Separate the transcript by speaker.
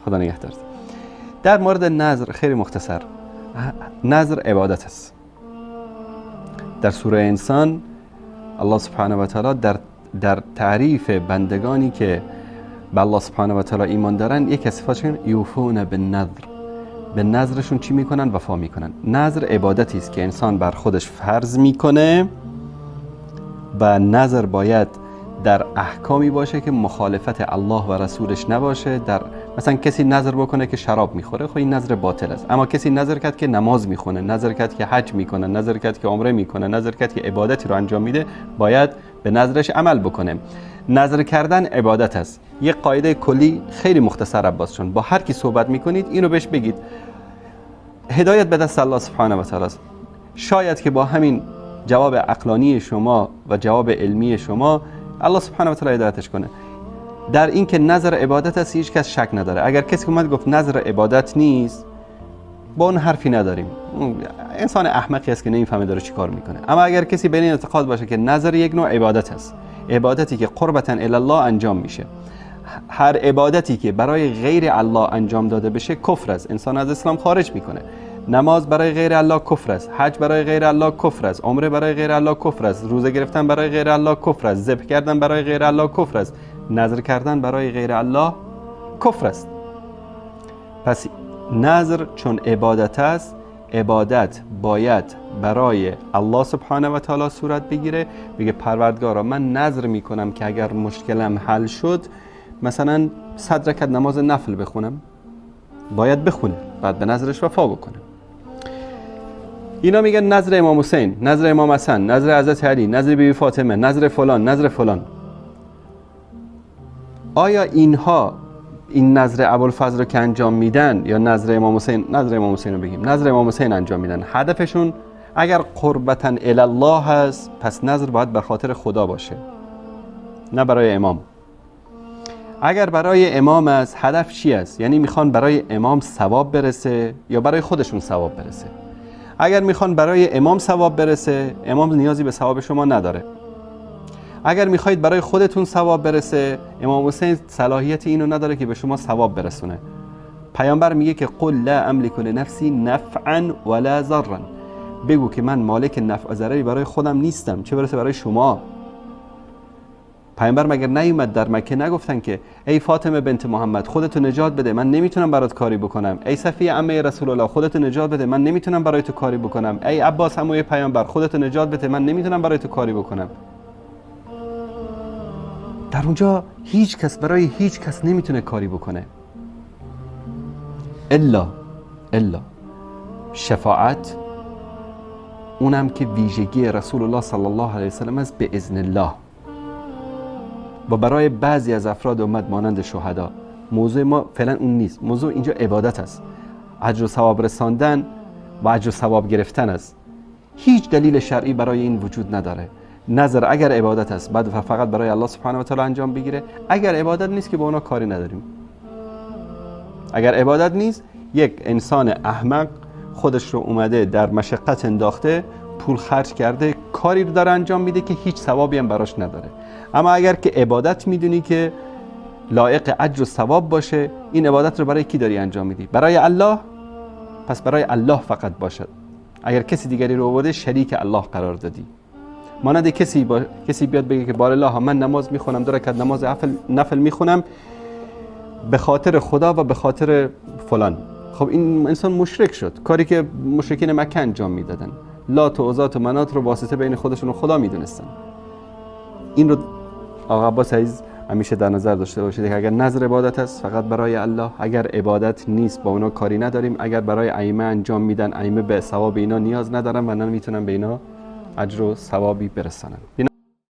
Speaker 1: خدا نگهدار. در مورد نذر خیلی مختصر، نذر عبادت است. در سوره انسان الله سبحانه و تعالی در تعریف بندگانی که به الله سبحانه و تعالی ایمان دارن، یک از صفاتشون یوفون بالنذر، به نذرشون چی میکنن؟ وفا میکنن. نذر عبادتی است که انسان بر خودش فرض میکنه و نذر باید در احکامی باشه که مخالفت الله و رسولش نباشه. در مثلا کسی نذر بکنه که شراب میخوره، خب این نذر باطل است. اما کسی نذر کرد که نماز میخونه، نذر کرد که حج میکنه، نذر کرد که عمره میکنه، نذر کرد که عبادتی رو انجام میده، باید به نذرش عمل بکنه. نذر کردن عبادت است. یک قاعده کلی خیلی مختصر عباس چون با هر کی صحبت میکنید اینو بهش بگید هدایت به دست الله سبحانه و تعالی است. شاید که با همین جواب عقلانی شما و جواب علمی شما الله سبحانه و تعالی هدایتش کنه. در این که نظر عبادت است هیچ کس شک نداره. اگر کسی اومد گفت نظر عبادت نیست، با اون حرفی نداریم، انسان احمقی است که نمیفهمه داره چی کار میکنه. اما اگر کسی به این اعتقاد باشه که نظر یک نوع عبادت است، عبادتی که قربتا الی الله انجام میشه، هر عبادتی که برای غیر الله انجام داده بشه کفر است، انسان از اسلام خارج میکنه. نماز برای غیر الله کفر است، حج برای غیر الله کفر است، عمره برای غیر الله کفر است، روزه گرفتن برای غیر الله کفر است، ذبح کردن برای غیر الله کفر است، نذر کردن برای غیر الله کفر است. پس نذر چون عبادت است، عبادت باید برای الله سبحانه و تعالی صورت بگیره. بگه پروردگارا من نذر میکنم که اگر مشکلم حل شد مثلا 100 رکعت نماز نفل بخونم، باید بخونه، بعد به نذرش وفا بکنه. اینا میگن نذر امام حسین، نذر امام حسن، نذر حضرت علی، نذر بیبی فاطمه، نذر فلان، نذر فلان. آیا اینها این نذر ابوالفضل رو که انجام میدن یا نذر امام حسین، نذر امام حسین رو بگیم، نذر امام حسین انجام میدن، هدفشون اگر قربتا الی الله هست پس نذر باید به خاطر خدا باشه، نه برای امام. اگر برای امام است هدف چی است؟ یعنی میخوان برای امام ثواب برسه یا برای خودشون ثواب برسه؟ اگر میخوان برای امام ثواب برسه، امام نیازی به ثواب شما نداره. اگر میخواید برای خودتون ثواب برسه، امام حسین صلاحیت اینو نداره که به شما ثواب برسونه. پیامبر میگه که قل لا املک لنفسی نفعا ولا ضرا، بگو که من مالک نفع و ضرری برای خودم نیستم، چه برسه برای شما. پیامبر مگر نیومد در مکه نگفتن که ای فاطمه بنت محمد خودتو نجات بده، من نمیتونم برات کاری بکنم. ای صفیه عمه رسول الله خودتو نجات بده، من نمیتونم برای تو کاری بکنم. ای عباس عموی پیامبر خودتو نجات بده، من نمیتونم برای تو کاری بکنم. در اونجا هیچ کس برای هیچ کس نمیتونه کاری بکنه الا شفاعت، اونم که ویژگی رسول الله صلی الله علیه وسلم است به اذن الله. و برای بعضی از افراد امت مانند شهدا موضوع ما فعلا اون نیست. موضوع اینجا عبادت است، اجر و ثواب رساندن و اجر و ثواب گرفتن است. هیچ دلیل شرعی برای این وجود نداره. نظر اگر عبادت است بعد فقط برای الله سبحانه و تعالی انجام بگیره، اگر عبادت نیست که با اونا کاری نداریم. اگر عبادت نیست، یک انسان احمق خودش رو اومده در مشقت انداخته، پول خرج کرده، کاری رو داره انجام میده که هیچ ثوابی هم براش نداره. اما اگر که عبادت میدونی که لایق اجر و ثواب باشه، این عبادت رو برای کی داری انجام میدی؟ برای الله، پس برای الله فقط باشد. اگر کسی دیگری رو آورده شریک الله قرار دادی. مانند کسی بیاد بگه که بار الله من نماز میخونم، 2 رکعت نماز نفل میخونم به خاطر خدا و به خاطر فلان. خب این انسان مشرک شد، کاری که مشرکین مکه انجام میدادن. لات و عزات و منات رو واسطه بین خودشون و خدا میدونستن. این رو آقا عباس عزیز همیشه در نظر داشته باشید که اگر نظر عبادت است فقط برای الله، اگر عبادت نیست با اونا کاری نداریم. اگر برای ائمه انجام میدن، ائمه به ثواب اینا نیاز ندارن و نمیتونن به اینا اجر و ثوابی برسانن.